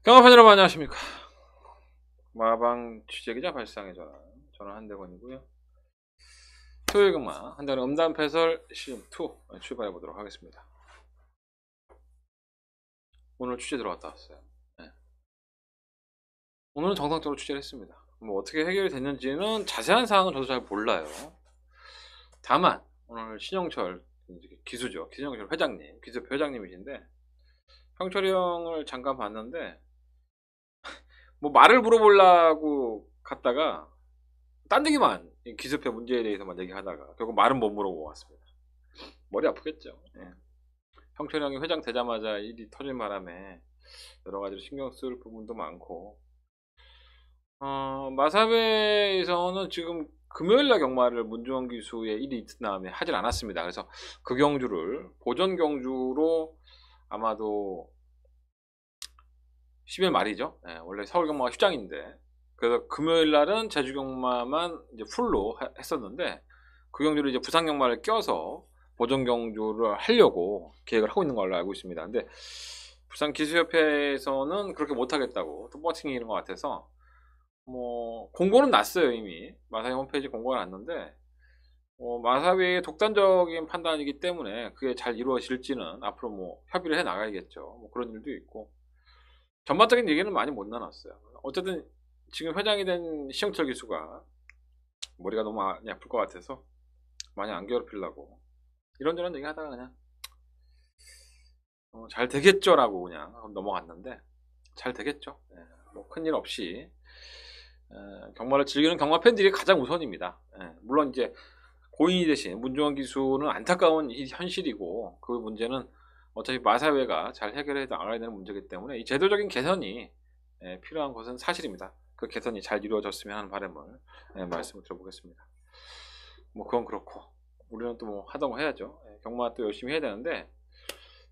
경합팬 여러분 안녕하십니까. 마방 취재기자 발상의 전환, 저는 한대건이고요. 토요일 금마 한대건 음담패설 시즌2 출발해 보도록 하겠습니다. 오늘 취재 들어갔다 왔어요. 네. 오늘은 정상적으로 취재를 했습니다. 뭐 어떻게 해결이 됐는지는 자세한 사항은 저도 잘 몰라요. 다만 오늘 신영철 기수죠. 신영철 회장님, 기수표 회장님이신데 형철이 형을 잠깐 봤는데 뭐 말을 물어보려고 갔다가 딴 얘기만, 기습회 문제에 대해서만 얘기하다가 결국 말은 못 물어보고 왔습니다. 머리 아프겠죠. 예. 형철이 형이 회장 되자마자 일이 터진 바람에 여러 가지로 신경 쓸 부분도 많고, 마사회에서는 지금 금요일날 경마를 문주원 기수의 일이 있은 다음에 하질 않았습니다. 그래서 그 경주를 보전 경주로 아마도 10일 말이죠. 예, 원래 서울 경마가 휴장인데, 그래서 금요일 날은 제주 경마만 이제 풀로 했었는데, 그 경주를 이제 부산 경마를 껴서 보전 경주를 하려고 계획을 하고 있는 걸로 알고 있습니다. 근데 부산 기수협회에서는 그렇게 못 하겠다고 또 버팅이는 것 같아서, 뭐 공고는 났어요. 이미 마사회 홈페이지 공고가 났는데, 마사회의 독단적인 판단이기 때문에 그게 잘 이루어질지는 앞으로 뭐 협의를 해 나가야겠죠. 뭐 그런 일도 있고, 전반적인 얘기는 많이 못 나눴어요. 어쨌든 지금 회장이 된 시영철 기수가 머리가 너무 많이 아플 것 같아서 많이 안 괴롭히려고 이런저런 얘기 하다가 그냥 잘 되겠죠 라고 그냥 넘어갔는데, 잘 되겠죠. 예, 뭐 큰일 없이 경마를 즐기는 경마 팬들이 가장 우선입니다. 예, 물론 이제 고인이 대신 문주원 기수는 안타까운 현실이고, 그 문제는 어차피 마사회가 잘 해결해 나가야 되는 문제이기 때문에 이 제도적인 개선이 필요한 것은 사실입니다. 그 개선이 잘 이루어졌으면 하는 바람을 말씀을 드려보겠습니다. 뭐 그건 그렇고, 우리는 또 뭐 하던 거 해야죠. 경마 또 열심히 해야 되는데,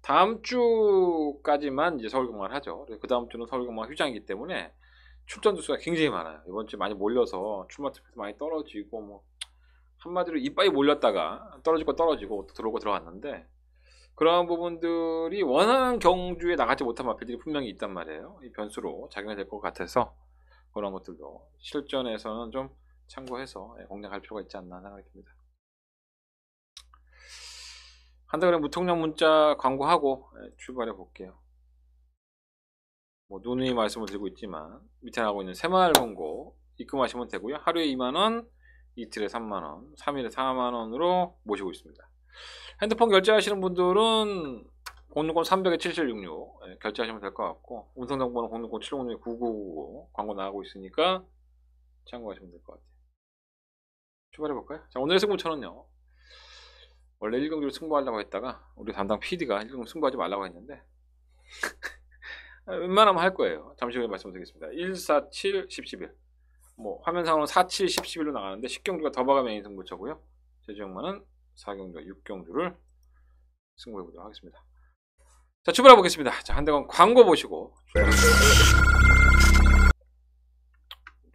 다음 주까지만 이제 서울 경마를 하죠. 그 다음 주는 서울 경마 휴장이기 때문에 출전 주수가 굉장히 많아요. 이번 주에 많이 몰려서 출마 투표에서 많이 떨어지고, 뭐 한마디로 이빨이 몰렸다가 떨어지고 떨어지고 들어오고 들어왔는데, 그런 부분들이 원하는 경주에 나가지 못한 마필들이 분명히 있단 말이에요. 이 변수로 작용이 될 것 같아서 그런 것들도 실전에서는 좀 참고해서 공략할 필요가 있지 않나 생각이 듭니다. 한다그래 무통령 문자 광고하고 출발해 볼게요. 뭐 누누이 말씀을 드리고 있지만 밑에 나오고 있는 새마을 번고 입금하시면 되고요. 하루에 2만원, 이틀에 3만원, 3일에 4만원으로 모시고 있습니다. 핸드폰 결제하시는 분들은 060-300-7766 결제하시면 될 것 같고, 운송정보는 060-706-9999 광고 나가고 있으니까 참고하시면 될 것 같아요. 출발해볼까요? 자, 오늘의 승부처는요, 원래 1경기로 승부하려고 했다가 우리 담당 PD가 1경기 승부하지 말라고 했는데 웬만하면 할 거예요. 잠시 후에 말씀드리겠습니다. 1, 4, 7, 10, 11. 뭐 화면상으로는 4, 7, 10, 11로 나가는데 10경주가 더바가 메인 승부처고요. 제주형만은 4경주와 6경주를 승부해보도록 하겠습니다. 자, 출발해 보겠습니다. 자, 한대건 광고 보시고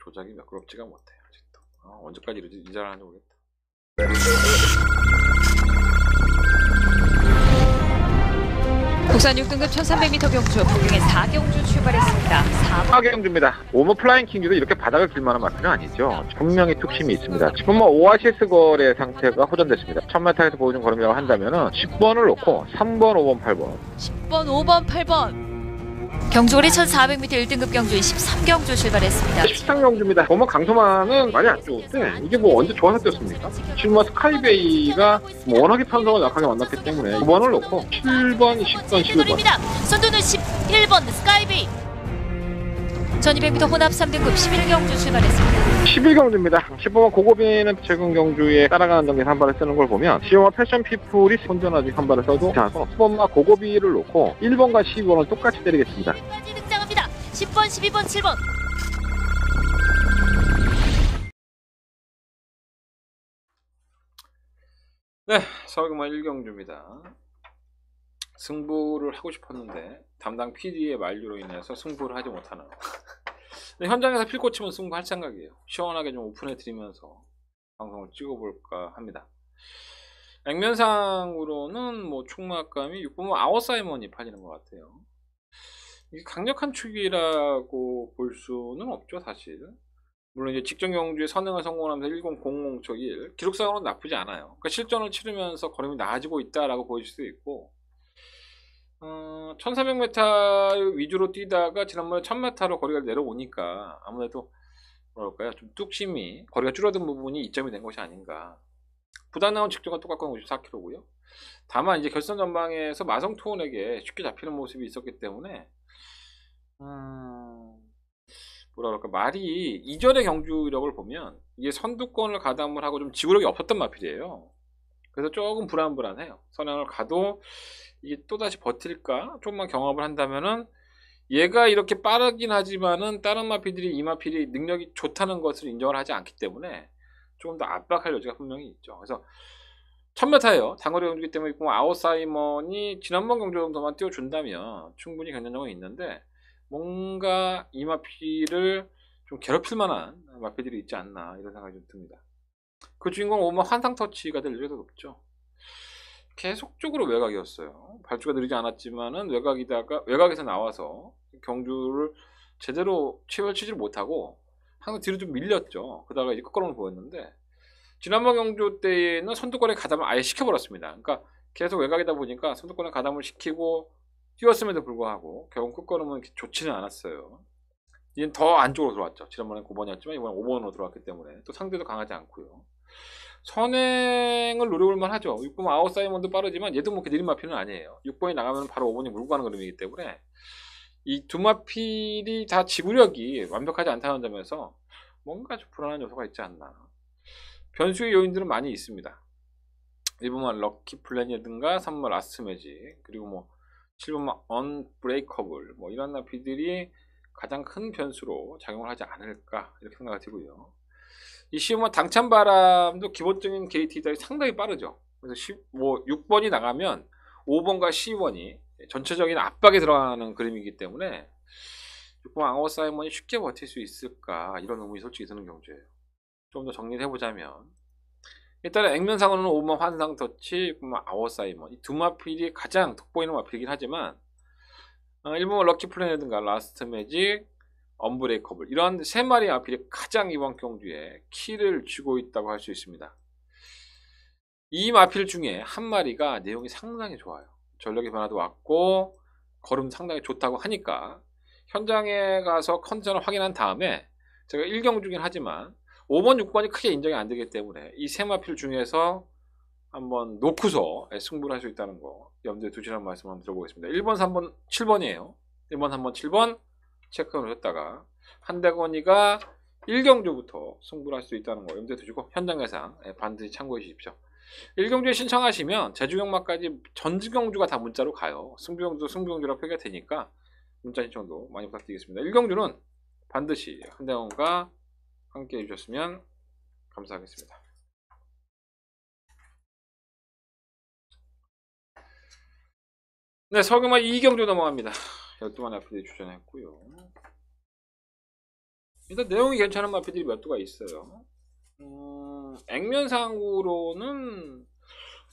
조작이 매끄럽지가 못해 아직도. 언제까지 이 잘하는지 모르겠다. 국산 6등급 1300m 경주 북경의 4경주 출발했습니다. 4경주입니다. 오버플라잉 킹주도 이렇게 바닥을 길만한 마크는 아니죠. 분명히 툭심이 있습니다. 지금 뭐 오아시스 거래 상태가 호전됐습니다. 1000m에서 보여준 걸음이라고 한다면은 10번을 놓고 3번, 5번, 8번 10번, 5번, 8번 경주거리 1400m 1등급 경주인 13경주 출발했습니다. 13경주입니다. 보면 강소만은 많이 안 좋은데 이게 뭐 언제 좋아서 뛰었습니까? 지금 뭐 스카이베이가 뭐 워낙에 편성을 약하게 만났기 때문에 9번을 놓고 7번, 10번, 11번 선두는 11번 스카이베이 1200m 혼합 3등급 11경주 출발했습니다. 11경주입니다. 10번만 고고비는 최근 경주에 따라가는 단계에서 한 발을 쓰는 걸 보면 10번만 패션 피플이 혼전하지 한 발을 써도 괜찮을 건 없어. 10번만 고고비를 놓고 1번과 12번을 똑같이 때리겠습니다. 10번까지 등장합니다. 10번, 12번, 7번 네, 서울경마 1경주입니다. 승부를 하고 싶었는데 담당 PD의 만류로 인해서 승부를 하지 못하는 현장에서 필고 치면 승부할 생각이에요. 시원하게 좀 오픈해 드리면서 방송을 찍어볼까 합니다. 액면상으로는 뭐 총막감이 6번 아웃사이먼이 팔리는 것 같아요. 이게 강력한 축이라고 볼 수는 없죠, 사실. 물론 이제 직전 경주에 선행을 성공하면서 1000초1 기록상으로는 나쁘지 않아요. 그러니까 실전을 치르면서 걸음이 나아지고 있다라고 보일 수도 있고, 1400m 위주로 뛰다가 지난번에 1000m로 거리가 내려오니까 아무래도 뭐랄까요, 좀 뚝심이 거리가 줄어든 부분이 이점이 된 것이 아닌가. 부담 나온 직전과 똑같은 54km고요. 다만 이제 결선 전방에서 마성 투혼에게 쉽게 잡히는 모습이 있었기 때문에 뭐라 그럴까, 말이 이전의 경주력을 보면 이게 선두권을 가담을 하고 좀 지구력이 없었던 마필이에요. 그래서 조금 불안해요. 선행을 가도 이게 또다시 버틸까? 조금만 경험을 한다면은 얘가 이렇게 빠르긴 하지만은 다른 마필들이 이 마필이 능력이 좋다는 것을 인정을 하지 않기 때문에 조금 더 압박할 여지가 분명히 있죠. 그래서 1000m예요. 단거리 경주이기 때문에 아웃사이먼이 지난번 경주 정도만 띄워준다면 충분히 경쟁력은 있는데, 뭔가 이 마필을 좀 괴롭힐 만한 마필들이 있지 않나 이런 생각이 좀 듭니다. 그 주인공 오면 환상 터치가 될 일이 더 높죠. 계속적으로 외곽이었어요. 발주가 느리지 않았지만은 외곽에서 나와서 경주를 제대로 치지를 못하고 항상 뒤로 좀 밀렸죠. 그러다가 이제 끝걸음을 보였는데, 지난번 경주 때에는 선두권에 가담을 아예 시켜버렸습니다. 그러니까 계속 외곽이다 보니까 선두권에 가담을 시키고 뛰었음에도 불구하고 결국 끝걸음은 좋지는 않았어요. 이젠 더 안쪽으로 들어왔죠. 지난번엔 9번이었지만 이번엔 5번으로 들어왔기 때문에 또 상대도 강하지 않고요. 선행을 노려볼만 하죠. 6번 아웃사이먼도 빠르지만 얘도 뭐 느린 마필은 아니에요. 6번이 나가면 바로 5번이 물고 가는 그림이기 때문에 이 두 마필이 다 지구력이 완벽하지 않다는 점에서 뭔가 좀 불안한 요소가 있지 않나. 변수의 요인들은 많이 있습니다. 1번만 럭키 플랜이라든가 3번 라스트 매직, 그리고 뭐 7번만 언브레이커블, 뭐 이런 마필들이 가장 큰 변수로 작용을 하지 않을까 이렇게 생각이 들고요. 이 15번 당찬바람도 기본적인 게이트 이탈이 상당히 빠르죠. 그래서 6번이 나가면 5번과 12번이 전체적인 압박에 들어가는 그림이기 때문에 6번 아웃사이먼이 쉽게 버틸 수 있을까 이런 의문이 솔직히 드는 경주예요. 좀 더 정리를 해보자면, 일단은 액면상으로는 5번 환상 터치, 6번 아웃사이먼, 이 두 마필이 가장 돋보이는 마필이긴 하지만 1번 럭키 플랜이라든가 라스트 매직, 언브레이커블, 이런 세 마리의 마필이 가장 이번 경주에 키를 쥐고 있다고 할 수 있습니다. 이 마필 중에 한 마리가 내용이 상당히 좋아요. 전력의 변화도 왔고 걸음 상당히 좋다고 하니까 현장에 가서 컨디션을 확인한 다음에, 제가 1경주긴 하지만 5번, 6번이 크게 인정이 안 되기 때문에 이 세 마필 중에서 한번 놓고서 승부를 할 수 있다는 거 염두에 두시라는 말씀 한번 들어보겠습니다. 1번, 3번, 7번이에요. 1번, 3번, 7번 체크를 했다가 한대건이가 1경주부터 승부를 할 수 있다는 거 염두에 두시고 현장 예상 반드시 참고해 주십시오. 1경주에 신청하시면 제주경마까지 전주경주가 다 문자로 가요. 승부경주도 승부경주라고 표기가 되니까 문자 신청도 많이 부탁드리겠습니다. 1경주는 반드시 한대건과 함께 해주셨으면 감사하겠습니다. 네, 서금화 2경주 넘어갑니다. 12만 마필들이 출전했고요. 일단 내용이 괜찮은 마필들이 몇 두가 있어요. 액면상으로는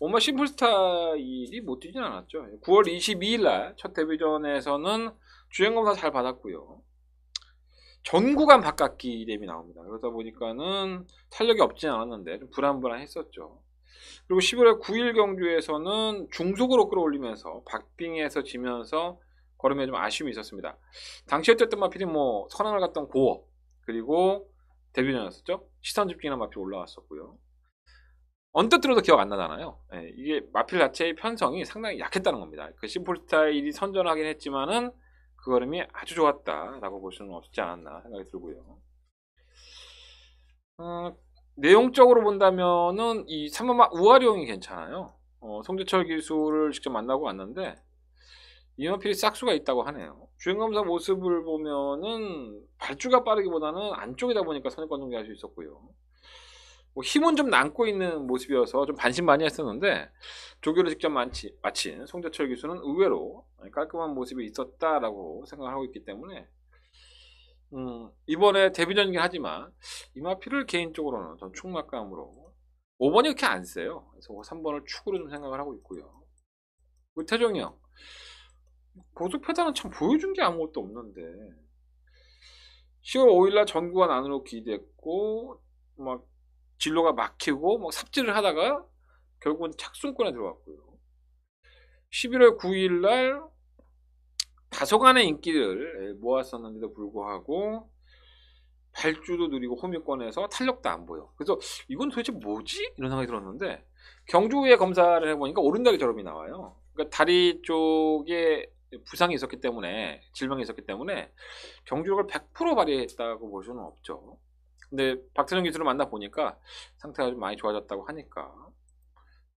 오마 심플 스타일이 못 뛰진 않았죠. 9월 22일날 첫 데뷔전에서는 주행검사 잘 받았고요. 전구간 바깥기 랩이 나옵니다. 그러다 보니까는 탄력이 없진 않았는데 좀 불안했었죠. 그리고 11월 9일 경주에서는 중속으로 끌어올리면서 박빙에서 지면서 걸음에 좀 아쉬움이 있었습니다. 당시에 뛰었던 마필이 뭐 선행을 갔던 고어, 그리고 데뷔전이었었죠. 시선 집중이라는 마필이 올라왔었고요. 언뜻 들어도 기억 안 나잖아요. 네, 이게 마필 자체의 편성이 상당히 약했다는 겁니다. 그 심플 스타일이 선전하긴 했지만은 그 걸음이 아주 좋았다라고 볼 수는 없지 않았나 생각이 들고요. 내용적으로 본다면은 이 3번마 우아룡이 괜찮아요. 송재철 기수를 직접 만나고 왔는데 이마필이 싹수가 있다고 하네요. 주행검사 모습을 보면은 발주가 빠르기보다는 안쪽이다 보니까 선행권 정리할 수 있었고요. 뭐 힘은 좀 남고 있는 모습이어서 좀 반신반의했었는데 조교를 직접 마친 송재철 기수는 의외로 깔끔한 모습이 있었다라고 생각을 하고 있기 때문에 이번에 데뷔전이긴 하지만 이마필을 개인적으로는 전 축막감으로 5번이 그렇게 안 세요. 그래서 3번을 축으로 좀 생각을 하고 있고요. 태종이 형, 고속 패단은 참 보여준 게 아무것도 없는데 10월 5일날 전구가 안으로 기대했고 막 진로가 막히고 막 삽질을 하다가 결국은 착순권에 들어갔고요. 11월 9일날 다소간의 인기를 모았었는데도 불구하고 발주도 느리고 호미권에서 탄력도 안 보여. 그래서 이건 도대체 뭐지? 이런 생각이 들었는데 경주에 검사를 해보니까 오른다리 저럼이 나와요. 그러니까 다리 쪽에 부상이 있었기 때문에 질병이 있었기 때문에 경주력을 100% 발휘했다고 볼 수는 없죠. 근데 박태정 기수를 만나 보니까 상태가 좀 많이 좋아졌다고 하니까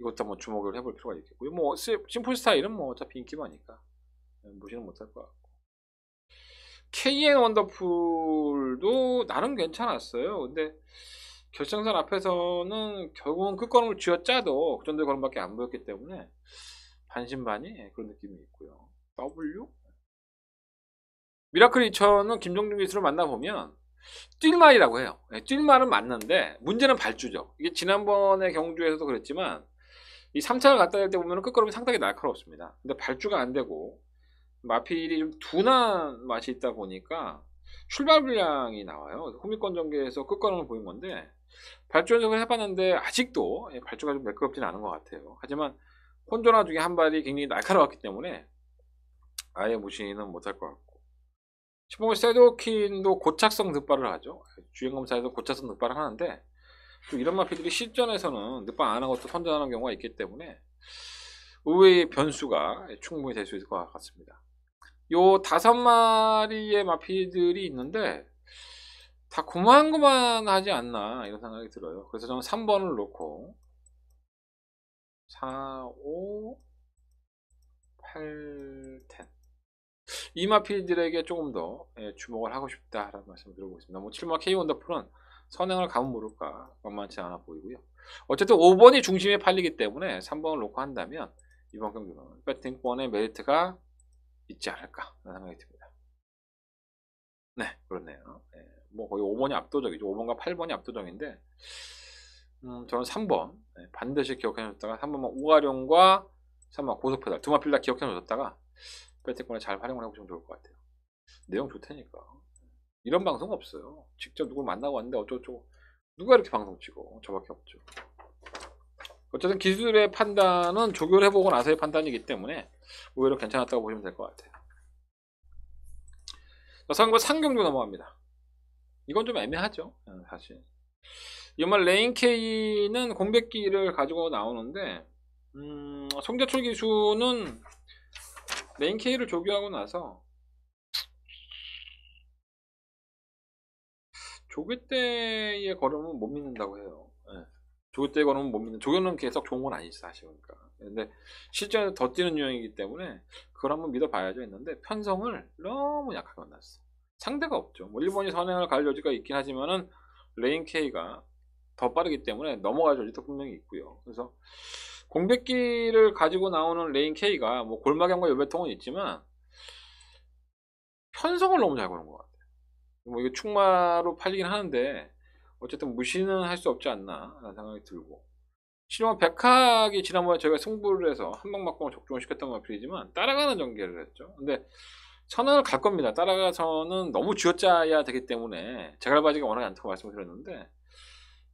이것도 한번 주목을 해볼 필요가 있겠고요. 뭐 심플 스타일은 뭐 어차피 인기 많으니까 무시는 못할 것 같고 KN 원더풀도 나름 괜찮았어요. 근데 결정선 앞에서는 결국은 끝걸음을 쥐어짜도 그 정도의 걸음밖에 안 보였기 때문에 반신반의 그런 느낌이 있고요. W? 미라클 2000은 김종준 기수를 만나보면 뛸말이라고 해요. 뛸말은 맞는데 문제는 발주죠. 이게 지난번에 경주에서도 그랬지만 이 3차를 갖다 댈 때 보면 끝걸음이 상당히 날카롭습니다. 근데 발주가 안 되고 마필이 좀 둔한 맛이 있다 보니까 출발 불량이 나와요. 호미권 전개에서 끝걸음을 보인 건데 발주 연습을 해봤는데 아직도 발주가 좀 매끄럽지는 않은 것 같아요. 하지만 혼조나 중에 한 발이 굉장히 날카로웠기 때문에 아예 무시는 못할 것 같고 15번 세도킨도 고착성 늑발을 하죠. 주행검사에서 고착성 늑발을 하는데 또 이런 마필들이 실전에서는 늑발 안 하고 또 선전하는 경우가 있기 때문에 의외의 변수가 충분히 될 수 있을 것 같습니다. 요 5마리의 마필들이 있는데 다 고만고만하지 않나 이런 생각이 들어요. 그래서 저는 3번을 놓고 4, 5, 8, 10 이 마필들에게 조금 더 주목을 하고 싶다라는 말씀을 드려보겠습니다. 뭐 7마 K 원더풀은 선행을 가면 모를까 만만치 않아 보이고요. 어쨌든 5번이 중심에 팔리기 때문에 3번을 놓고 한다면 이번 경기는 배팅권의 메리트가 있지 않을까 하는 생각이 듭니다. 네, 그렇네요. 뭐 거의 5번이 압도적이죠. 5번과 8번이 압도적인데 저는 3번 반드시 기억해 놓았다가 3번만 오가룡과 3번 고속페달 두 마필 다 기억해 놓았다가 배팅권에 잘 활용을 해보시면 좋을 것 같아요. 내용 좋다니까. 이런 방송 없어요. 직접 누굴 만나고 왔는데 어쩌고저쩌고 누가 이렇게 방송 찍어. 저밖에 없죠. 어쨌든 기술의 판단은 조교해보고 나서의 판단이기 때문에 오히려 괜찮았다고 보시면 될 것 같아요. 상과 상경주 넘어갑니다. 이건 좀 애매하죠. 사실 이말 레인K는 공백기를 가지고 나오는데 송재철 기수는 레인K를 조교하고 나서 조교 때의 걸음은 못 믿는다고 해요. 조교 때의 걸음은 못 믿는. 조교는 계속 좋은 건 아니지 사실. 그러니까. 근데 실전에서 더 뛰는 유형이기 때문에 그걸 한번 믿어봐야죠 했는데 편성을 너무 약하게 만났어. 상대가 없죠. 뭐 일본이 선행을 갈 여지가 있긴 하지만은 레인K가 더 빠르기 때문에 넘어갈 여지도 분명히 있고요. 그래서 공백기를 가지고 나오는 레인K가 뭐 골마경과 요배통은 있지만 편성을 너무 잘 거는 것 같아요. 뭐 이게 충마로 팔리긴 하는데 어쨌든 무시는 할 수 없지 않나 라는 생각이 들고 실은 백학이 지난번에 저희가 승부를 해서 한방막공을 적중을 시켰던 마필이지만 따라가는 전개를 했죠. 근데 선언을 갈 겁니다. 따라가서는 너무 쥐어짜야 되기 때문에 제갈바지가 워낙 않다고 말씀을 드렸는데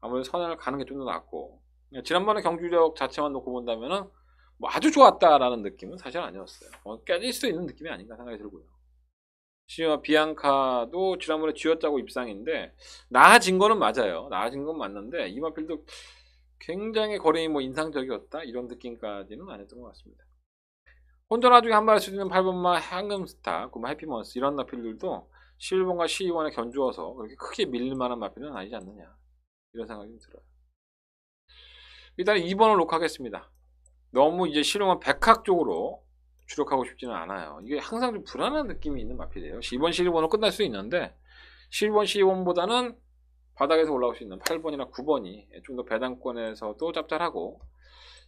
아무래도 선언을 가는 게 좀 더 낫고 지난번에 경주력 자체만 놓고 본다면은 뭐 아주 좋았다라는 느낌은 사실 아니었어요. 깨질 수도 있는 느낌이 아닌가 생각이 들고요. 시와 비앙카도 지난번에 쥐어짜고 입상인데 나아진 거는 맞아요. 나아진 건 맞는데 이 마필도 굉장히 거림이 뭐 인상적이었다 이런 느낌까지는 아니었던 것 같습니다. 혼자 나중에 한 발 할 수 있는 8번마 황금스타, 해피먼스 이런 마필들도 11번과 12번에 견주어서 그렇게 크게 밀릴만한 마필은 아니지 않느냐 이런 생각이 좀 들어요. 일단 2번을 녹화하겠습니다. 너무 이제 실용한 백학 쪽으로 주력하고 싶지는 않아요. 이게 항상 좀 불안한 느낌이 있는 마필이에요. 12번, 12번은 끝날 수 있는데 11번, 12번보다는 바닥에서 올라올 수 있는 8번이나 9번이 좀 더 배당권에서도 짭짤하고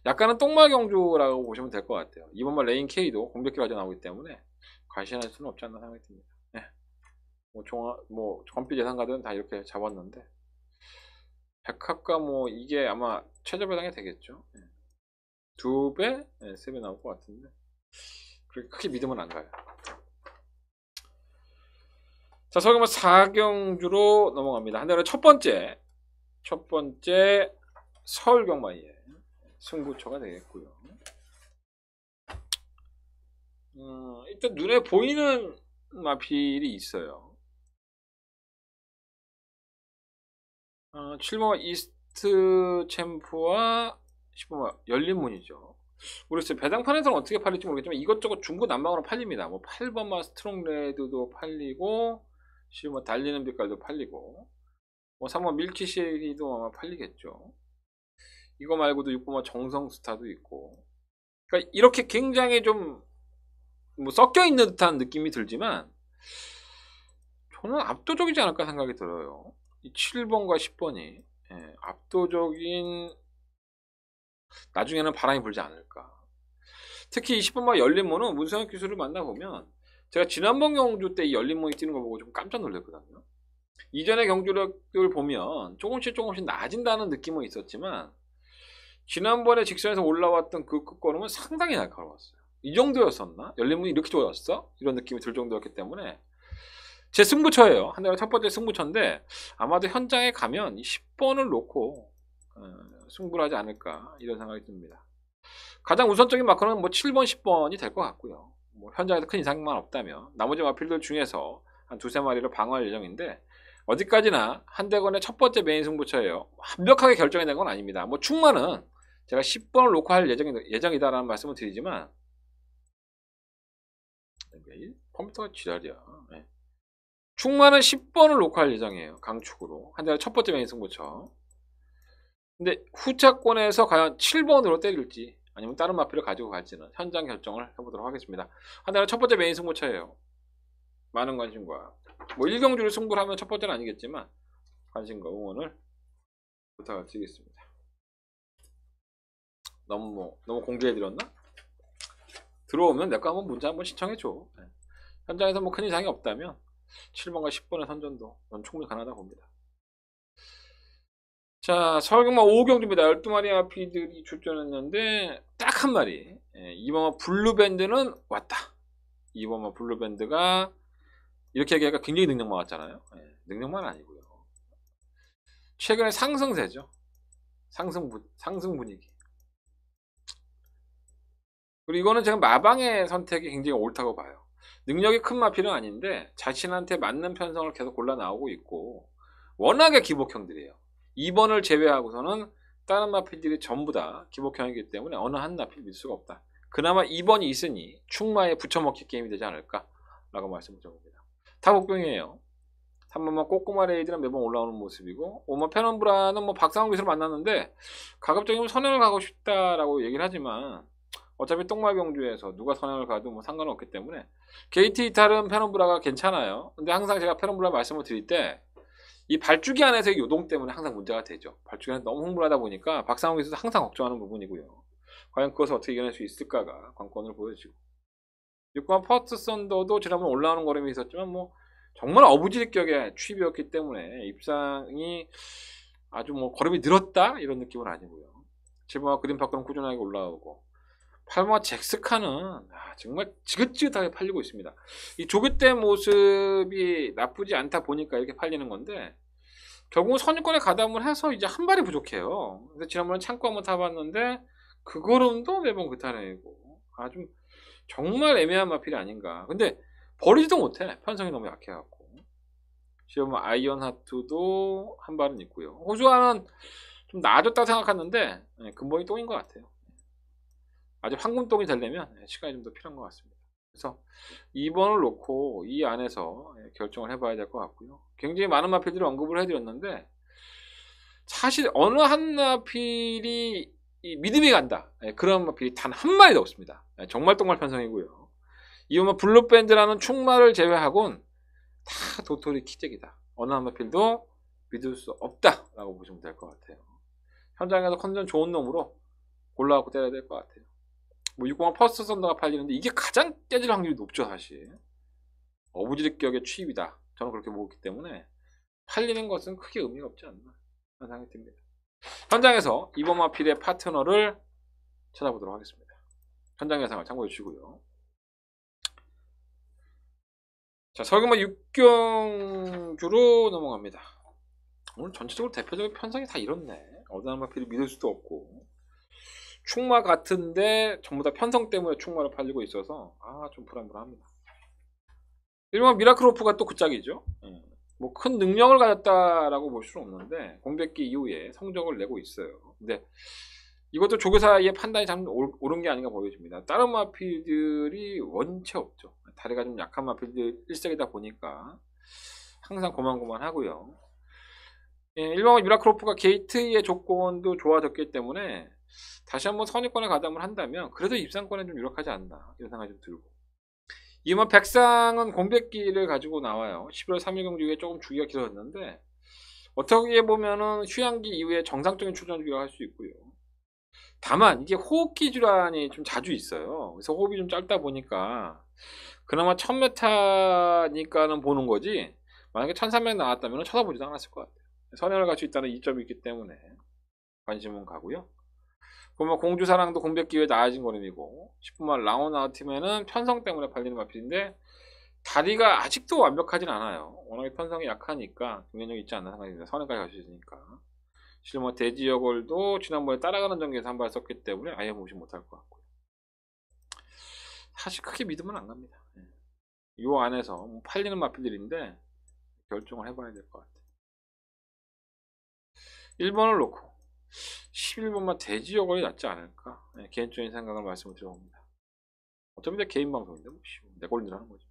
약간은 똥마 경주라고 보시면 될 것 같아요. 이번만 레인 K도 공격기 가져 나오기 때문에 과신할 수는 없지 않나 생각이 듭니다. 네. 뭐 전비 예상가들은 다 이렇게 잡았는데 백합과 뭐 이게 아마 최저 배당이 되겠죠. 네. 2배? 네, 3배 나올 것 같은데 그렇게 크게 믿으면 안 가요. 자, 서경마 4경주로 넘어갑니다. 한대로 첫 번째 서울경마의 승부처가 되겠고요. 일단 눈에 보이는 마필이 있어요. 7번 이스트 챔프와 10번 열린 문이죠. 모르겠어요. 배당판에서는 어떻게 팔릴지 모르겠지만 이것저것 중구난방으로 팔립니다. 뭐 8번만 스트롱 레드도 팔리고 10번 달리는 빛깔도 팔리고 뭐 3번 밀키쉐이도 아마 팔리겠죠. 이거 말고도 6번만 정성 스타도 있고. 그러니까 이렇게 굉장히 좀 뭐 섞여 있는 듯한 느낌이 들지만 저는 압도적이지 않을까 생각이 들어요. 이 7번과 10번이 압도적인, 나중에는 바람이 불지 않을까. 특히 20번만 열린문은 문성혁 기술을 만나보면 제가 지난번 경주 때 이 열린문이 뛰는 거 보고 좀 깜짝 놀랐거든요. 이전의 경주력을 보면 조금씩 낮아진다는 느낌은 있었지만 지난번에 직선에서 올라왔던 그 끝걸음은 상당히 날카로웠어요. 이 정도였었나? 열린문이 이렇게 좋았어? 이런 느낌이 들 정도였기 때문에 제 승부처예요. 한대로 첫 번째 승부처인데 아마도 현장에 가면 이 10번을 놓고 승부를 하지 않을까 이런 생각이 듭니다. 가장 우선적인 마커는 뭐 7번, 10번이 될 것 같고요. 뭐 현장에서 큰 이상만 없다면 나머지 마필들 중에서 한 두세 마리를 방어할 예정인데 어디까지나 한대건의 첫 번째 메인 승부처예요. 완벽하게 결정이 된 건 아닙니다. 뭐 충만은 제가 10번을 놓고 할 예정이다라는 말씀을 드리지만 컴퓨터가 지랄이야. 충만은 10번을 놓고 할 예정이에요. 강축으로. 한대건 첫 번째 메인 승부처. 근데 후차권에서 과연 7번으로 때릴지 아니면 다른 마필을 가지고 갈지는 현장 결정을 해보도록 하겠습니다. 한대건 첫 번째 메인 승부처예요. 많은 관심과 뭐 1경주를 승부를 하면 첫 번째는 아니겠지만 관심과 응원을 부탁을 드리겠습니다. 너무 공개해드렸나? 들어오면 내거 한번 문자 한번 신청해줘. 현장에서 뭐 큰 이상이 없다면 7번과 10번의 선전도 넌 충분히 가능하다 봅니다. 자, 서울경마 5경주입니다. 12마리 마필들이 출전했는데 딱 한 마리. 2번마 블루밴드는 왔다. 2번마 블루밴드가 이렇게 얘기하니까 굉장히 능력만 왔잖아요. 능력만 아니고요. 최근에 상승세죠. 상승 분위기. 그리고 이거는 제가 마방의 선택이 굉장히 옳다고 봐요. 능력이 큰 마필은 아닌데 자신한테 맞는 편성을 계속 골라 나오고 있고 워낙에 기복형들이에요. 2번을 제외하고서는 다른 마필들이 전부 다 기복형이기 때문에 어느 한 마필 밀 수가 없다. 그나마 2번이 있으니 충마에 붙여먹기 게임이 되지 않을까라고 말씀을 드립니다. 다 복병이에요. 3번만 꼬꼬마 레이드는 매번 올라오는 모습이고 5번 페넌브라는 뭐 박상훈 기술을 만났는데 가급적이면 선행을 가고 싶다라고 얘기를 하지만 어차피 똥말 경주에서 누가 선행을 가도 뭐 상관없기 때문에 게이트 이탈은 페넌브라가 괜찮아요. 근데 항상 제가 페넌브라 말씀을 드릴 때 이 발주기 안에서의 요동 때문에 항상 문제가 되죠. 발주기 안에 너무 흥분하다 보니까 박상훈 기술도 항상 걱정하는 부분이고요. 과연 그것을 어떻게 이겨낼 수 있을까가 관건을 보여주고 6번 퍼스트 썬더도 지난번 올라오는 걸음이 있었지만 뭐 정말 어부지리격의 취입이었기 때문에 입상이 아주 뭐 걸음이 늘었다 이런 느낌은 아니고요. 7번화 그린파크는 꾸준하게 올라오고 8번화 잭스카는 정말 지긋지긋하게 팔리고 있습니다. 이 조교대 모습이 나쁘지 않다 보니까 이렇게 팔리는 건데 결국은 선유권에 가담을 해서 이제 한 발이 부족해요. 근데 지난번에 창고 한번 타봤는데 그 걸음도 매번 그 타내고 아주 정말 애매한 마필이 아닌가. 근데 버리지도 못해. 편성이 너무 약해갖고. 지금 아이언 하트도 한 발은 있고요. 호주아는 좀 나아졌다고 생각했는데 근본이 똥인 것 같아요. 아직 황금똥이 되려면 시간이 좀 더 필요한 것 같습니다. 그래서 2번을 놓고 이 안에서 결정을 해봐야 될 것 같고요. 굉장히 많은 마필들을 언급을 해드렸는데 사실 어느 한 마필이 믿음이 간다. 그런 마필이 단 한 마리도 없습니다. 정말 똥말 편성이고요. 이번만 블루밴드라는 충마를 제외하곤 다 도토리 키재기다. 어느 한 마필도 믿을 수 없다라고 보시면 될 것 같아요. 현장에서 컨디션 좋은 놈으로 골라갖고 때려야 될 것 같아요. 뭐 601 퍼스트 썬더가 팔리는데 이게 가장 깨질 확률이 높죠. 사실 어부지리격의 취입이다. 저는 그렇게 보기 때문에 팔리는 것은 크게 의미가 없지 않나 하는 생각이 듭니다. 현장에서 이번 마필의 파트너를 찾아보도록 하겠습니다. 현장 예상을 참고해 주시고요. 자, 서경마 6경주로 넘어갑니다. 오늘 전체적으로 대표적인 편성이 다 이렇네. 어느 한 마필을 믿을 수도 없고, 충마 같은데 전부 다 편성 때문에 충마를 팔리고 있어서 좀 불안불안합니다. 일본 미라클오프가 또 그 짝이죠. 뭐 큰 능력을 가졌다라고 볼 수는 없는데 공백기 이후에 성적을 내고 있어요. 근데 이것도 조교사의 판단이 참 옳은 게 아닌가 보여집니다. 다른 마필들이 원체 없죠. 다리가 좀 약한 마필들 일색이다 보니까 항상 고만고만하고요. 일본 미라클오프가 게이트의 조건도 좋아졌기 때문에 다시 한번 선입권에 가담을 한다면 그래도 입상권에 좀 유력하지 않나 이런 생각이 좀 들고, 이번 백상은 공백기를 가지고 나와요. 11월 3일 경주에 조금 주기가 길어졌는데 어떻게 보면은 휴양기 이후에 정상적인 출전 주기라고 할 수 있고요. 다만 이게 호흡기 질환이 좀 자주 있어요. 그래서 호흡이 좀 짧다 보니까 그나마 1000m니까는 보는 거지, 만약에 1300 나왔다면 쳐다보지도 않았을 것 같아요. 선행을 갈 수 있다는 이점이 있기 때문에 관심은 가고요. 그러면 공주사랑도 공백기에 나아진 거름이고, 10분만 라운 아웃팀에는 편성 때문에 팔리는 마필인데 다리가 아직도 완벽하진 않아요. 워낙에 편성이 약하니까 경쟁력이 있지 않나 생각이 듭니다. 선행까지 갈 수 있으니까. 실은 뭐 대지여걸도 지난번에 따라가는 전개에서 한 발 썼기 때문에 아예 무시 못할 것 같고요. 사실 크게 믿으면 안 갑니다. 이 안에서 뭐 팔리는 마필들인데 결정을 해봐야 될 것 같아요. 1번을 놓고 11번만 대지여걸이 낫지 않을까, 개인적인 생각을 말씀을 드려봅니다. 어차피 내 개인 방송인데 뭐 내 걸린 줄 하는 거죠.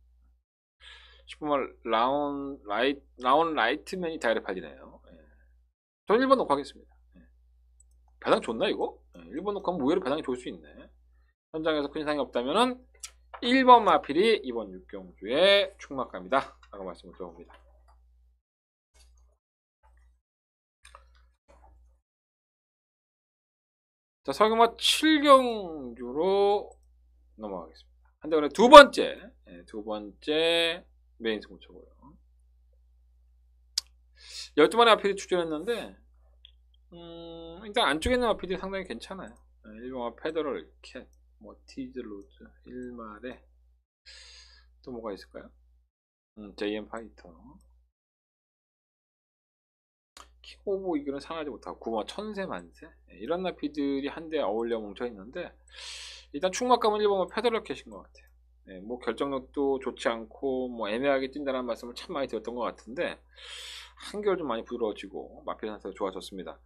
10번만 라운 라이트맨이 다이렉 팔리네요. 전 1번 놓고 하겠습니다. 배당 좋나 이거? 1번 놓고 하면 의외로 배당이 좋을 수 있네. 현장에서 큰 이상이 없다면은 1번 마필이 이번 6경주에 충막갑니다 라고 말씀을 드려봅니다. 자, 서경마 7경주로 넘어가겠습니다. 한대원의 두 번째 메인 승부처고요. 12마리 아필이 출전했는데 일단 안쪽에 있는 아필이 상당히 괜찮아요. 1번마 페더럴, 캣, 뭐 티즈로즈, 1마레, 또 뭐가 있을까요? JM 파이터, 킥오브 이거는 상하지 못하고 9번 천세만세, 이런 나피들이 한데 어울려 뭉쳐있는데 일단 충막감은 1번은 페더럴 캣인 것 같아요. 뭐 결정력도 좋지 않고 뭐 애매하게 뛴다는 말씀을 참 많이 들었던 것 같은데 한결 좀 많이 부드러워지고 마필 상태가 좋아졌습니다.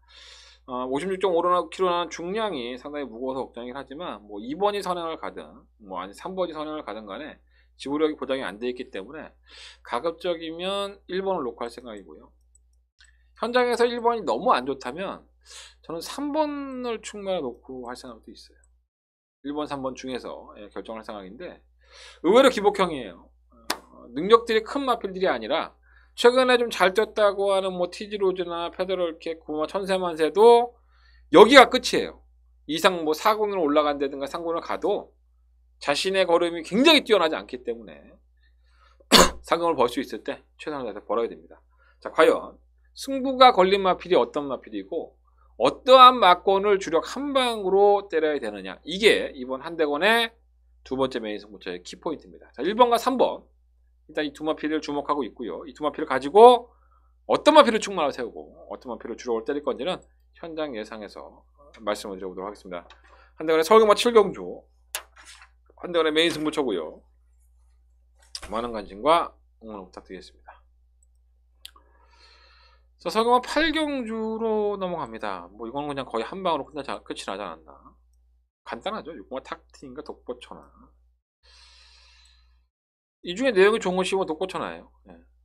56.5kg라는 중량이 상당히 무거워서 걱정이긴 하지만 뭐 2번이 선행을 가든 뭐 아니 3번이 선행을 가든 간에 지구력이 보장이 안 되어 있기 때문에 가급적이면 1번을 놓고 할 생각이고요. 현장에서 1번이 너무 안 좋다면 저는 3번을 충분히 놓고 할 생각도 있어요. 1번, 3번 중에서 결정할 생각인데 의외로 기복형이에요. 능력들이 큰 마필들이 아니라 최근에 좀 잘 뛰었다고 하는 뭐 티지로즈나 페더럴캣, 구마 천세만세도 여기가 끝이에요. 이상 뭐 4군으로 올라간다든가 3군을 가도 자신의 걸음이 굉장히 뛰어나지 않기 때문에 상금을 벌 수 있을 때 최선을 다해서 벌어야 됩니다. 자, 과연 승부가 걸린 마필이 어떤 마필이고 어떠한 막권을 주력 한 방으로 때려야 되느냐, 이게 이번 한대건의 두 번째 메인 승부처의 키포인트입니다. 자, 1번과 3번 일단 이 두 마필을 주목하고 있고요. 이 두 마필을 가지고 어떤 마필을 충만을 세우고 어떤 마필을 주력을 때릴 건지는 현장 예상에서 말씀을 드려보도록 하겠습니다. 한대건의 서울경마 7경주, 한대건의 메인 승부처고요. 많은 관심과 응원 부탁드리겠습니다. 자, 서경마 8경주로 넘어갑니다. 뭐 이건 그냥 거의 한 방으로 끝이 나지 않았나. 간단하죠. 6번가 탁트인가 독보천하. 이 중에 내용이 좋은 것이 독보천하예요.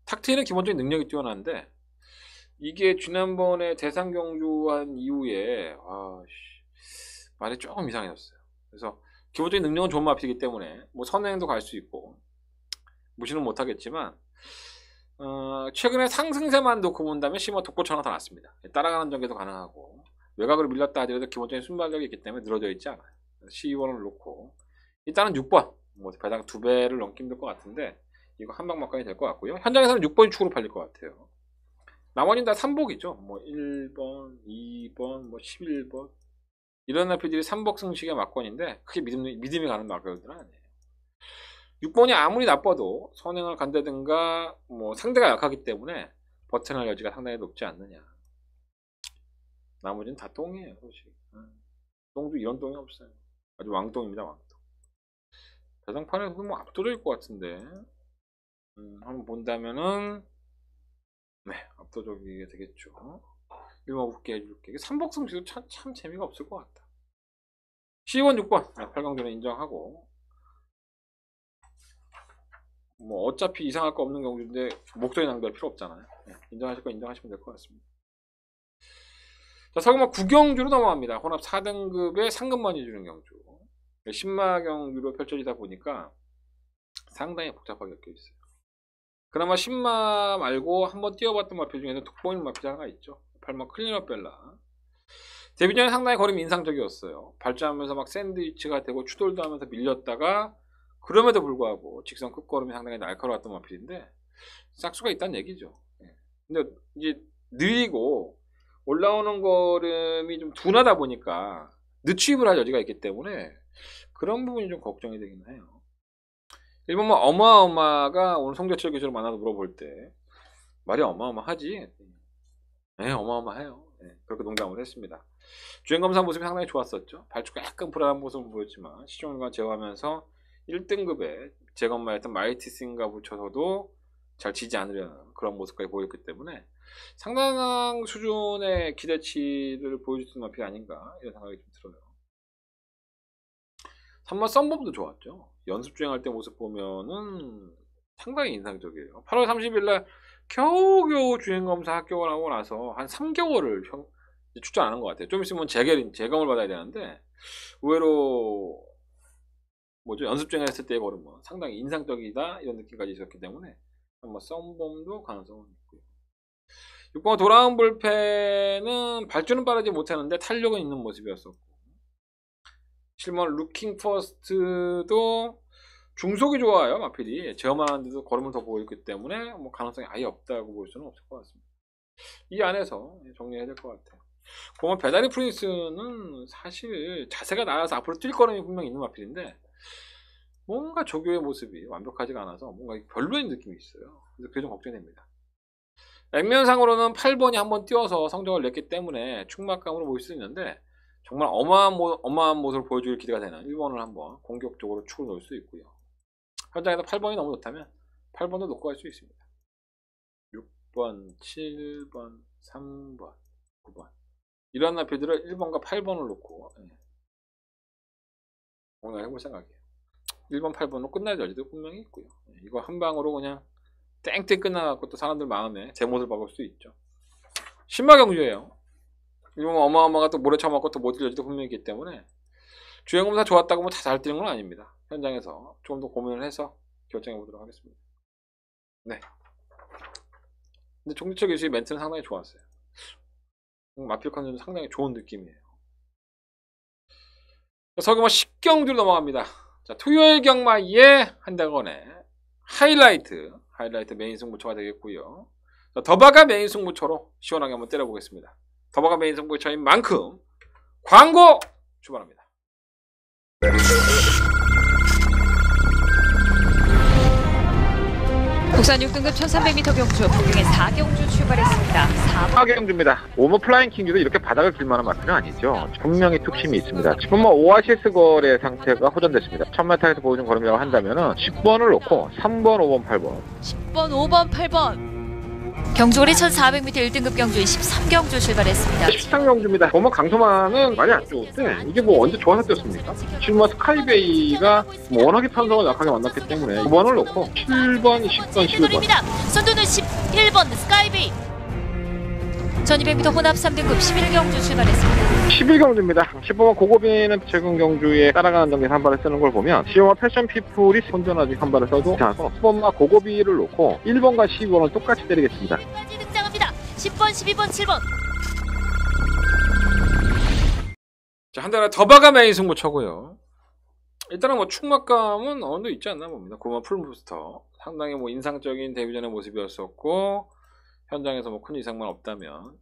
탁트는 기본적인 능력이 뛰어난데 이게 지난번에 대상경주한 이후에 말이 조금 이상해졌어요. 그래서 기본적인 능력은 좋은 마필이기 때문에 뭐 선행도 갈 수 있고 무시는 못하겠지만 최근에 상승세만 놓고 본다면 시모 독보천하가 더 낫습니다. 따라가는 전개도 가능하고 외곽으로 밀렸다 하더라도 기본적인 순발력이 있기 때문에 늘어져 있지 않아요. 12번을 놓고 일단은 6번 뭐 배당 2배를 넘기 힘들 것 같은데 이거 한방 막강이 될 것 같고요. 현장에서는 6번이 축으로 팔릴 것 같아요. 나머지는 다 3복이죠. 뭐 1번, 2번, 뭐 11번 이런 나필들이 3복 승식의 막권인데 크게 믿음이 가는 막걸들은 아니에요. 6번이 아무리 나빠도 선행을 간다든가 뭐 상대가 약하기 때문에 버텨낼 여지가 상당히 높지 않느냐. 나머지는 다 똥이에요, 솔직히. 똥도 이런 똥이 없어요. 아주 왕똥입니다, 왕똥. 대상판에서도 뭐 압도적일 것 같은데, 한번 본다면은, 네, 압도적이게 되겠죠. 1번 붙게 해줄게. 3복승지도 참 재미가 없을 것 같다. 12번, 6번, 8강전에 인정하고, 뭐, 어차피 이상할 거 없는 경우인데, 목소리 낭비할 필요 없잖아요. 네, 인정하실 거 인정하시면 될 것 같습니다. 자, 서금마 9경주로 넘어갑니다. 혼합 4등급의 상금만이 주는 경주. 신마 경주로 펼쳐지다 보니까 상당히 복잡하게 엮여 있어요. 그나마 신마 말고 한번 뛰어봤던 마필 중에는 돋보이는 마필이 하나 있죠. 8번 클리너 벨라. 데뷔 전에 상당히 걸음이 인상적이었어요. 발전하면서 막 샌드위치가 되고 추돌도 하면서 밀렸다가 그럼에도 불구하고 직선 끝걸음이 상당히 날카로웠던 마필인데 싹수가 있다는 얘기죠. 근데 이제 느리고 올라오는 걸음이 좀 둔하다 보니까 늦추입을 할 여지가 있기 때문에 그런 부분이 좀 걱정이 되긴 해요. 1번 뭐 어마어마가 오늘 송재철 교수를 만나서 물어볼 때 말이 어마어마하지. 네, 어마어마해요. 네, 그렇게 농담을 했습니다. 주행검사 모습이 상당히 좋았었죠. 발주가 약간 불안한 모습을 보였지만 시종일관 제어하면서 1등급에 재검마했던 마이티스인가 붙여서도 잘 지지 않으려는 그런 모습까지 보였기 때문에 상당한 수준의 기대치를 보여줄 수 있는 마필이 아닌가 이런 생각이 좀 들어요. 3번 썸범도 좋았죠. 연습 주행할 때 모습 보면은 상당히 인상적이에요. 8월 30일날 겨우겨우 주행검사 합격을 하고 나서 한 3개월을 출전 안 한 것 같아요. 좀 있으면 재검을 받아야 되는데 의외로 뭐죠, 연습 주행했을 때의 걸음은 상당히 인상적이다 이런 느낌까지 있었기 때문에 한번 썸범도 가능성은 있고요. 6번 돌아온 볼펜은 발주는 빠르지 못하는데 탄력은 있는 모습이었었고 7번 루킹 퍼스트도 중속이 좋아요. 마필이 제어만 하는데도 걸음을 더 보였기 때문에 뭐 가능성이 아예 없다고 볼 수는 없을 것 같습니다. 이 안에서 정리해야 될 것 같아요. 보면 배다리 프린스는 사실 자세가 나아서 앞으로 뛸 걸음이 분명히 있는 마필인데 뭔가 조교의 모습이 완벽하지가 않아서 뭔가 별로인 느낌이 있어요. 그래서 그게 좀 걱정됩니다. 액면상으로는 8번이 한번 뛰어서 성적을 냈기 때문에 충막감으로 보일 수 있는데 정말 어마어마한 모습을 보여줄 기대가 되는 1번을 한번 공격적으로 축을 놓을 수 있고요. 현장에서 8번이 너무 좋다면 8번도 놓고 갈 수 있습니다. 6번, 7번, 3번, 9번 이런 나필들을 1번과 8번을 놓고 오늘 해볼 생각이에요. 1번, 8번으로 끝날 여지도 분명히 있고요. 이거 한 방으로 그냥 땡땡 끝나갖고 또 사람들 마음에 제못을 박을 수 있죠. 신마경주예요. 이건 어마어마가 또 모래 쳐맞고 또 못 뛸 여지도 분명히 있기 때문에 주행검사 좋았다고 뭐 다 잘 뛰는 건 아닙니다. 현장에서 조금 더 고민을 해서 결정해 보도록 하겠습니다. 네. 근데 종지철 교수의 멘트는 상당히 좋았어요. 마필 컨셉은 상당히 좋은 느낌이에요. 서금마 10경주로 넘어갑니다. 자, 토요일 경마의 한대건의 하이라이트 메인 승부처가 되겠고요. 자, 더바가 메인 승부처로 시원하게 한번 때려보겠습니다. 더바가 메인 승부처인 만큼 광고 출발합니다. 국산 6등급 1300m 경주 북경의 4경주 출발했습니다. 4경주입니다. 오머 플라잉 킹주도 이렇게 바닥을 길만한 마필은 아니죠. 분명히 툭심이 있습니다. 지금 뭐 오아시스 거래 상태가 호전됐습니다. 1000m에서 보여준 걸음이라고 한다면은 10번을 놓고 3번, 5번, 8번 10번, 5번, 8번 경주거리 1400m 1등급 경주인 13경주 출발했습니다. 13경주입니다. 오머 강소만은 많이 안 좋은데 이게 뭐 언제 좋아서 뛰었습니까? 지금 뭐 스카이베이가 뭐 워낙에 편성을 약하게 만났기 때문에 9번을 놓고 7번, 10번, 11번 선두는 11번 스카이베이 1200m 혼합 3등급 11경주 출발했습니다. 11경주입니다. 10번과 고고비는 최근 경주에 따라가는 경기에서 한 발을 쓰는 걸 보면 시어와 패션 피플이 혼전하지 한 발을 써도 괜찮아서 10번과 고고비를 놓고 1번과 12번을 똑같이 때리겠습니다. 까지 등장합니다. 10번, 12번, 7번 자, 한달에 더바가 메인 승부처고요. 일단은 뭐 충막감은 어느 정도 있지 않나 봅니다. 9번 풀부스터 상당히 뭐 인상적인 데뷔전의 모습이었었고 현장에서 뭐 큰 이상만 없다면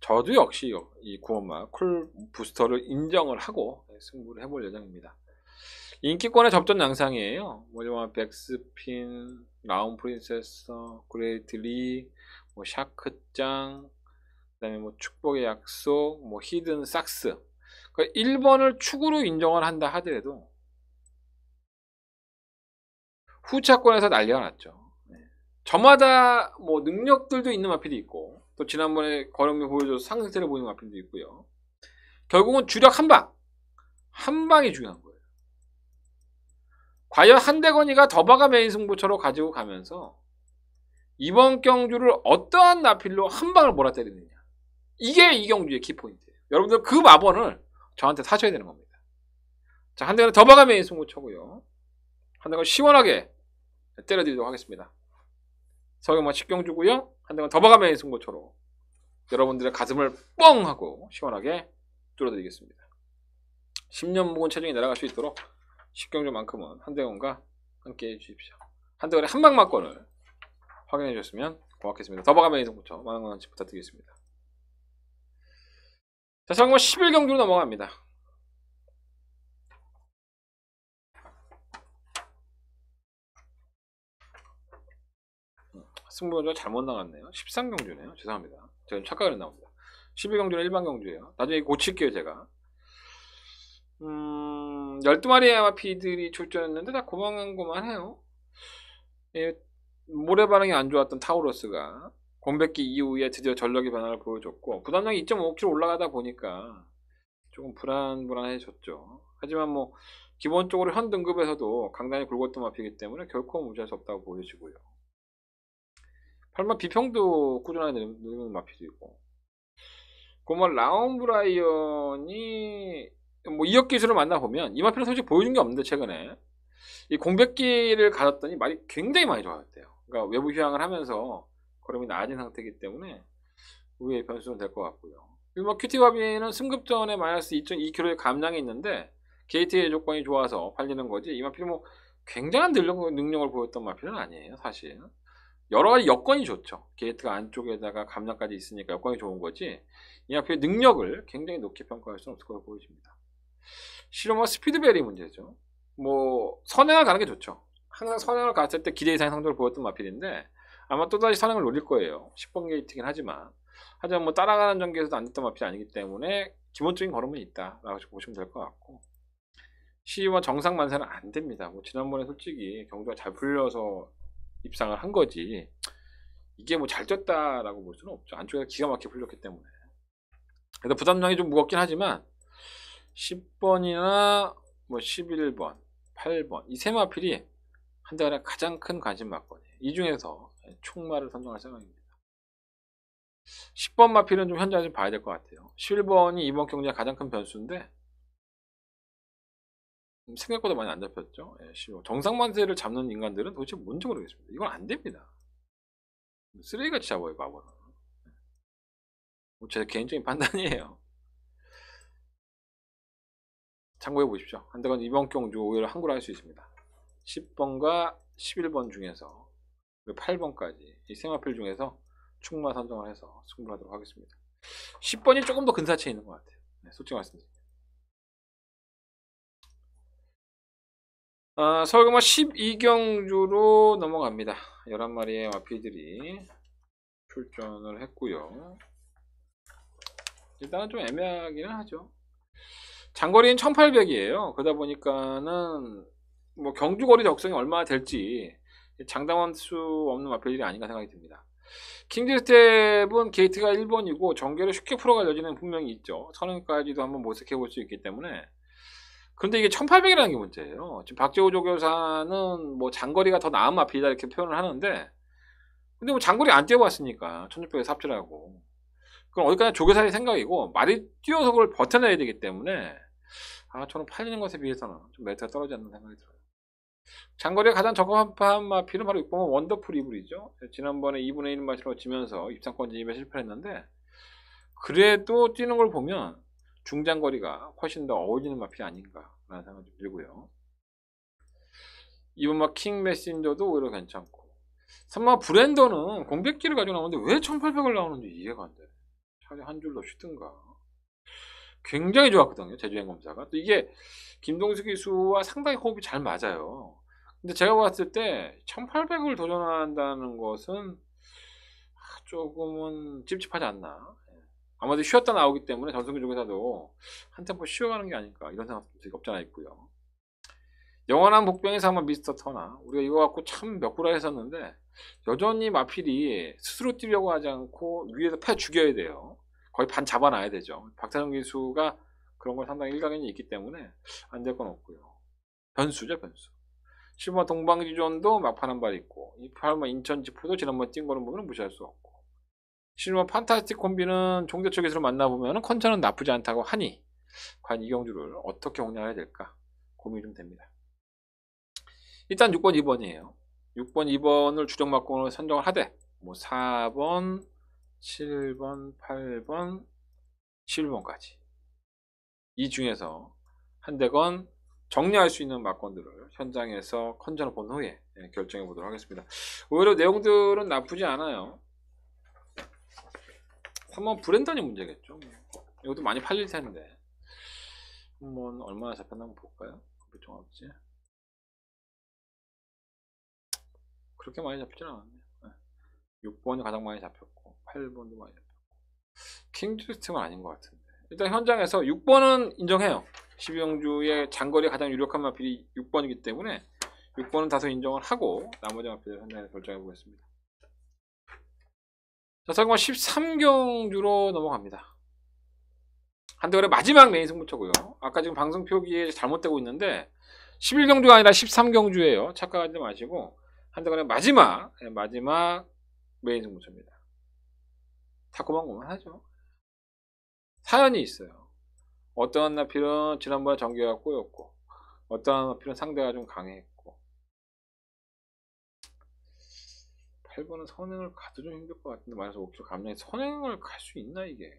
저도 역시 이 9번마 쿨 부스터를 인정을 하고 승부를 해볼 예정입니다. 인기권의 접전 양상이에요. 뭐 백스핀, 라운 프린세서, 그레이트 리, 뭐 샤크짱, 그다음에 뭐 축복의 약속, 뭐 히든 삭스. 그러니까 1번을 축으로 인정을 한다 하더라도 후차권에서 난리가 났죠. 저마다 뭐 능력들도 있는 마필이 있고, 또 지난번에 거름이 보여줘서 상승세를 보이는 마필도 있고요. 결국은 주력 한 방이 중요한 거예요. 과연 한대건이가 더바가 메인 승부처로 가지고 가면서 이번 경주를 어떠한 나필로 한 방을 몰아때리느냐, 이게 이 경주의 키포인트예요. 여러분들 그 마번을 저한테 사셔야 되는 겁니다. 자, 한대건은 더바가 메인 승부처고요. 한대건 시원하게 때려드리도록 하겠습니다. 서경만 10경주고요. 한대건 더바가 메인 승부처로 여러분들의 가슴을 뻥 하고 시원하게 뚫어드리겠습니다. 10년 묵은 체중이 내려갈 수 있도록 10경주만큼은 한대건과 함께 해주십시오. 한대건의 한방막권을 확인해 주셨으면 고맙겠습니다. 더바가 메인 승부처 만원권치 부탁드리겠습니다. 자, 서경만 11경주로 넘어갑니다. 승부가 잘못 나갔네요. 13경주네요. 죄송합니다. 제가 착각을 했나봅니다. 11경주는 일반 경주예요. 나중에 고칠게요, 제가. 12마리의 마피들이 출전했는데 다 고만고만해요. 예, 모래 반응이 안 좋았던 타우러스가 공백기 이후에 드디어 전력의 변화를 보여줬고, 부담량이 2.5kg 올라가다 보니까 조금 불안해졌죠. 하지만 뭐 기본적으로 현 등급에서도 강단이 굵었던 마피이기 때문에 결코 무시할 수 없다고 보여지고요. 8만 비평도 꾸준하게 늘리는 마피도 있고, 고만 라운브라이언이 뭐 2억 기술을 만나보면 이 마피는 솔직히 보여준 게 없는데, 최근에 이 공백기를 가졌더니 말이 굉장히 많이 좋아졌대요. 그러니까 외부 휴양을 하면서 걸음이 나아진 상태이기 때문에 우회의 변수는 될 것 같고요. 그리고 큐티바비는 승급전에 마이너스 2.2kg의 감량이 있는데 게이트의 조건이 좋아서 팔리는 거지, 이 마피는 뭐 굉장한 능력을 보였던 마피는 아니에요. 사실 여러 가지 여건이 좋죠. 게이트가 안쪽에다가 감량까지 있으니까 여건이 좋은 거지, 이 마피의 능력을 굉장히 높게 평가할 수는 없을 거라고 보여집니다. 실은 뭐 스피드벨이 문제죠. 뭐 선행을 가는 게 좋죠. 항상 선행을 갔을 때 기대 이상의 성적을 보였던 마필인데 아마 또다시 선행을 노릴 거예요. 10번 게이트긴 하지만 뭐 따라가는 전개에서도 안 됐던 마필이 아니기 때문에 기본적인 걸음은 있다라고 보시면 될 것 같고, 시와 정상 만세는 안 됩니다. 뭐 지난번에 솔직히 경주가 잘 풀려서 입상을 한 거지, 이게 뭐 잘 뛰었다라고 볼 수는 없죠. 안쪽에서 기가 막히게 풀렸기 때문에. 그래서 부담량이 좀 무겁긴 하지만 10번이나 뭐 11번, 8번 이 세 마필이 한대간의 가장 큰 관심 막권이에요. 이 중에서 총마를 선정할 생각입니다. 10번 마필은 좀 현장에서 좀 봐야 될 것 같아요. 11번이 이번 경기의 가장 큰 변수인데 생각보다 많이 안 잡혔죠. 정상만세를 잡는 인간들은 도대체 뭔지 모르겠습니다. 이건 안 됩니다. 쓰레기같이 잡아요, 바보는. 제 개인적인 판단이에요. 참고해 보십시오. 한대건 이번 경주 오히려 항구를 할 수 있습니다. 10번과 11번 중에서 8번까지 이 세 마필 중에서 충마 선정을 해서 승부를 하도록 하겠습니다. 10번이 조금 더 근사치에 있는 것 같아요. 솔직히 말씀드립니다. 서울금화 12경주로 넘어갑니다. 11마리의 마피들이 출전을 했고요. 일단은 좀 애매하기는 하죠. 장거리는 1800이에요. 그러다 보니까는 뭐 경주거리 적성이 얼마나 될지 장담할 수 없는 마필들이 아닌가 생각이 듭니다. 킹드스텝은 게이트가 1번이고 전개를 쉽게 풀어갈 여지는 분명히 있죠. 선행까지도 한번 모색해 볼 수 있기 때문에. 근데 이게 1800이라는 게 문제예요. 지금 박재호 조교사는 뭐 장거리가 더 나은 마필이다 이렇게 표현을 하는데, 근데 뭐 장거리 안 뛰어봤으니까 1600에 삽질하고, 그럼 어디까지 조교사의 생각이고, 말이 뛰어서 그걸 버텨내야 되기 때문에 저는 팔리는 것에 비해서는 좀 메리트가 떨어지지 않는 생각이 들어요. 장거리에 가장 적합한 마필은 바로 6번 원더풀 이블이죠. 지난번에 2분의 1 마시로 지면서 입상권 진입에 실패했는데, 그래도 뛰는 걸 보면 중장거리가 훨씬 더 어울리는 마필이 아닌가 라는 생각이 좀 들고요. 2번 막 킹 메신저도 오히려 괜찮고, 3번 브랜더는 공백기를 가지고 나오는데 왜 1800을 나오는지 이해가 안 돼. 차라리 한 줄 더 쉬든가. 굉장히 좋았거든요. 제주행 검사가. 또 이게 김동수 기수와 상당히 호흡이 잘 맞아요. 근데 제가 봤을 때 1800을 도전한다는 것은 조금은 찝찝하지 않나. 아마도 쉬었다 나오기 때문에 전성기 중에서도 한 템포 쉬어가는 게 아닐까 이런 생각도 되게 없지 않아 있고요. 영원한 복병에서 한번 미스터 터나 우리가 이거 갖고 참 몇 구라 했었는데 여전히 마필이 스스로 뛰려고 하지 않고 위에서 패 죽여야 돼요. 거의 반 잡아놔야 되죠. 박찬영 기수가 그런 걸 상당히 일가견이 있기 때문에 안 될 건 없고요. 변수죠, 변수. 7번 동방지존도 막판 한 발 있고 28번 인천지포도 지난번 뛴 거는 보면 무시할 수 없고 7번 판타스틱 콤비는 종대초 기수로 만나보면 컨디션은 나쁘지 않다고 하니 과연 이경주를 어떻게 홍련해야 될까 고민이 좀 됩니다. 일단 6번, 2번이에요. 6번, 2번을 주력막공으로 선정을 하되 뭐 4번, 7번, 8번, 11번까지 이 중에서 한 대건 정리할 수 있는 막건들을 현장에서 컨전을 본 후에 결정해 보도록 하겠습니다. 오히려 내용들은 나쁘지 않아요. 3번 브랜던이 문제겠죠. 이것도 많이 팔릴 텐데 한번 얼마나 잡혔나 한번 볼까요? 정확지 그렇게 많이 잡히진 않았네요. 6번이 가장 많이 잡혔고 8번도 많이 잡혔고 킹주스팀은 아닌 것 같은데 일단 현장에서 6번은 인정해요. 12경주의 장거리 가장 유력한 마필이 6번이기 때문에 6번은 다소 인정을 하고 나머지 마필을 현장에서 결정해 보겠습니다. 자, 설마 13경주로 넘어갑니다. 한대걸의 마지막 메인 승부처고요. 아까 지금 방송 표기에 잘못되고 있는데 11경주가 아니라 13경주예요. 착각하지 마시고 한대걸의 마지막 메인 승부처입니다. 다 고만고만하죠. 사연이 있어요. 어떠한 나필은 지난번에 전개가 꼬였고 어떠한 나필은 상대가 좀 강했고 8번은 선행을 가도 좀 힘들 것 같은데 마이너스 5kg 감량이 선행을 갈 수 있나 이게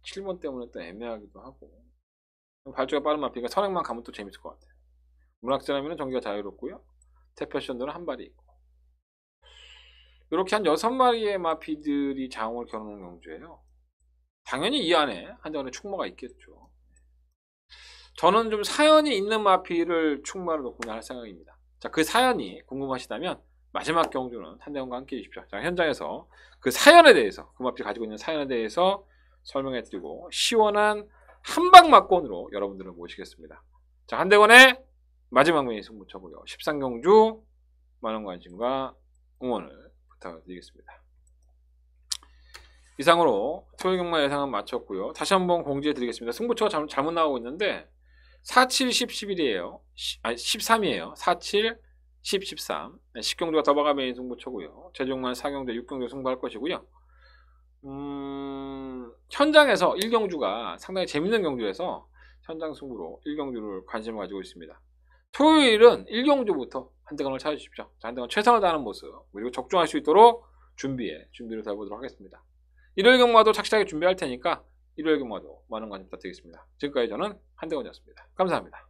7번 때문에 또 애매하기도 하고 발주가 빠른 마피가 선행만 가면 또 재밌을 것 같아요. 문학자라면 전기가 자유롭고요. 태패션들은 한 발이 있고 이렇게 한 6마리의 마피들이 장을 겨누는 경주예요. 당연히 이 안에 한정의 충마가 있겠죠. 저는 좀 사연이 있는 마피를 충마로 놓고 할 생각입니다. 자, 그 사연이 궁금하시다면 마지막 경주는 한대원과 함께 해주십시오. 자, 현장에서 그 사연에 대해서 그 마피 가지고 있는 사연에 대해서 설명해 드리고 시원한 한방막권으로 여러분들을 모시겠습니다. 자, 한대원의 마지막 메인 승부처고요. 13경주 많은 관심과 응원을 부탁드리겠습니다. 이상으로 토요일 경마 예상은 마쳤고요. 다시 한번 공지해 드리겠습니다. 승부처가 잘못 나오고 있는데 47, 10, 11이에요. 아니 13이에요. 47, 10, 13. 10경주가 더바가 메인 승부처고요. 최종만 4경주, 6경주 승부할 것이고요. 현장에서 1경주가 상당히 재밌는 경주에서 현장 승부로 1경주를 관심을 가지고 있습니다. 토요일은 1경주부터 한대건을 찾아주십시오. 한대건 최선을 다하는 모습 그리고 적중할 수 있도록 준비를 더 해보도록 하겠습니다. 일요일 경마도 착실하게 준비할 테니까 일요일 경마도 많은 관심 부탁드리겠습니다. 지금까지 저는 한대건이었습니다. 감사합니다.